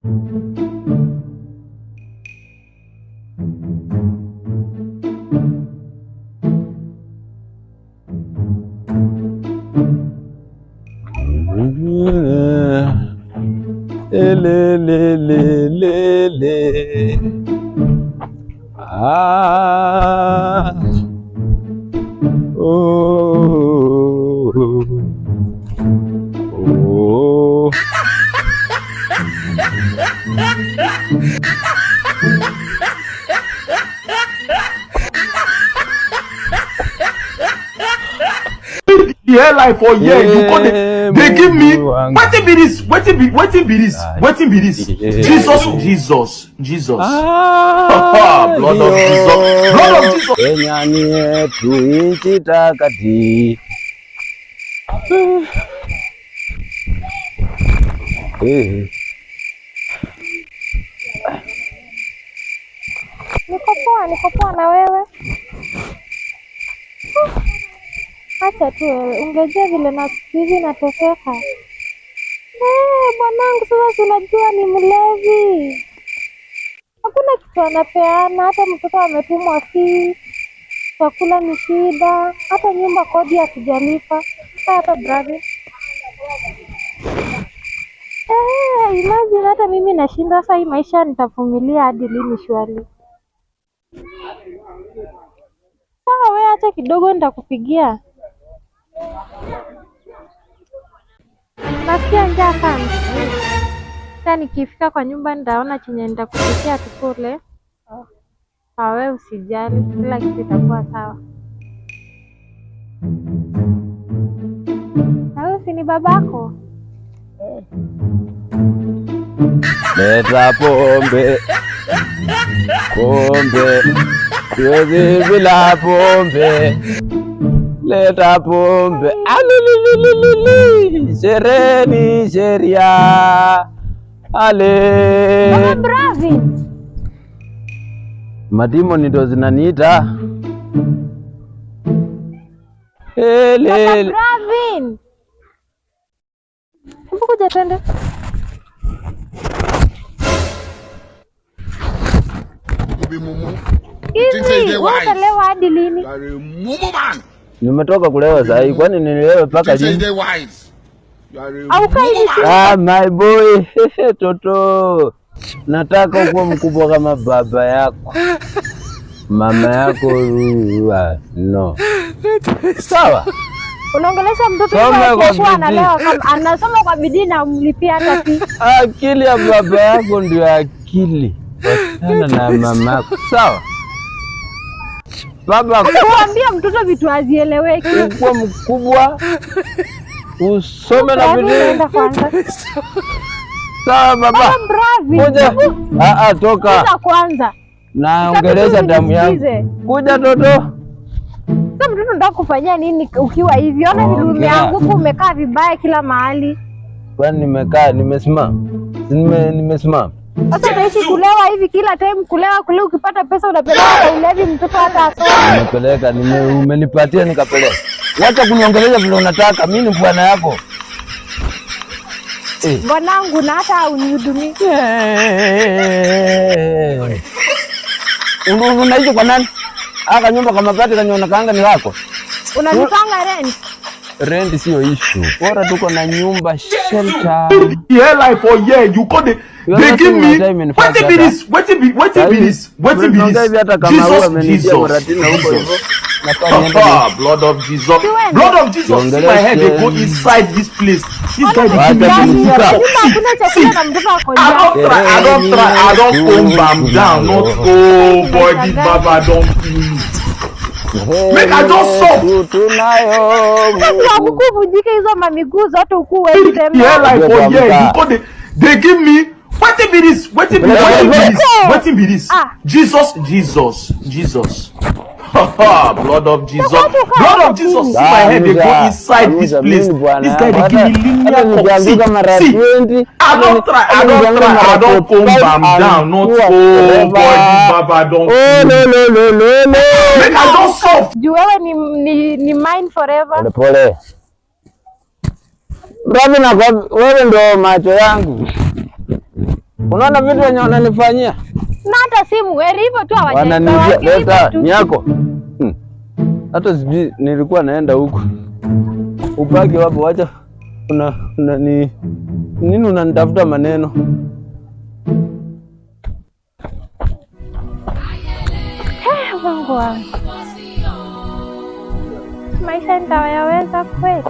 The life for year you go they give me wetin be this wetin be this Jesus blood of Jesus enyani yetu inchi takati Niko poa na wewe. Acha tu wewe, ungejua vile na siku hizi nateseka. Mwanangu sasa unajua ni mlevi. Hakuna kitu anapeana, hata mtoto ametumwa fee. Chakula ni shida, hata nyumba kodi hatujalipa. Hata brother. Imagine hata mimi nashinda sasa hii maisha nitavumilia hadi lini shwali. Wewe acha kidogo nitakupigia. Nasikia njaa sana. Sasa nikifika kwa nyumba nitaona chenye nitakupikia tukule. Wewe usijali, kila kitu kitakuwa sawa. Wewe si ni babako? Leta pombe, siwezi bila pombe. Leta pombe, sherehe ni sheria. Mama Bravi, madimoni ndo zinaniita. Mama Bravi, hebu kuja twende. Hivi utalewa hadi lini? Nimetoka kulewa sahi, kwani nilewe mpaka lini? My boy, toto. Nataka kuwa mkubwa kama baba yako. Mama yako no. Sawa? Unaongelesha mtoto kwa analewa kama anasoma kwa bidii na umlipia hata fee. Akili ya baba yako ndio akili. Wachana na mama yako. Sawa? Baba, kuambia mtoto vitu hazieleweki. Kuwa mkubwa. Usome na bidii. Sawa baba. Kuja. Toka. Kuja kwanza. Naongelesha damu yangu. Kuja toto. Sasa mtoto ndio kufanyia nini ukiwa hivi? Ona vile umeanguka, umekaa vibaya kila mahali. Kwani nimekaa, nimesimama. Nimesimama. Sasa unaishi kulewa hivi kila time, kulewa ukipata pesa unapeleka kwa ulevi, mtoto hata asome. Nimepeleka, umenipatia nikapeleka. Wacha kuniongeleza vile unataka, mimi ni bwana yako. Bwanangu na hata unihudumie. Unaishi kwa nani? Aka nyumba kama pati kanyona kaanga ni wako. Unanipanga rent? Rent sio issue. Bora tuko na nyumba shelter. Yeah, like for yeah, you got the they give me what be this blood of Jesus see my head they go inside this place. This guy they I don't comb am down, not boy, this baba don't make I just stop. Ukuvunjike hizo mamiguu zote ukuwe hivi. Yeah, like for yeah, you got they give me what be this Jesus blood of Jesus see my head they go inside this place. This guy they give me linear see I don't comb am down, not boy, baba don't make I just soft. Juu wewe ni mine forever. Pole. Bravo na wewe ndo macho yangu. Unaona vitu wenye wananifanyia? Na hata simu heri hivyo tu wananijia leta nyako. Hata sijui nilikuwa naenda huko. Upaki wapo wacha nini unanitafuta maneno? Mungu wangu. Maisha nitaweza kweli?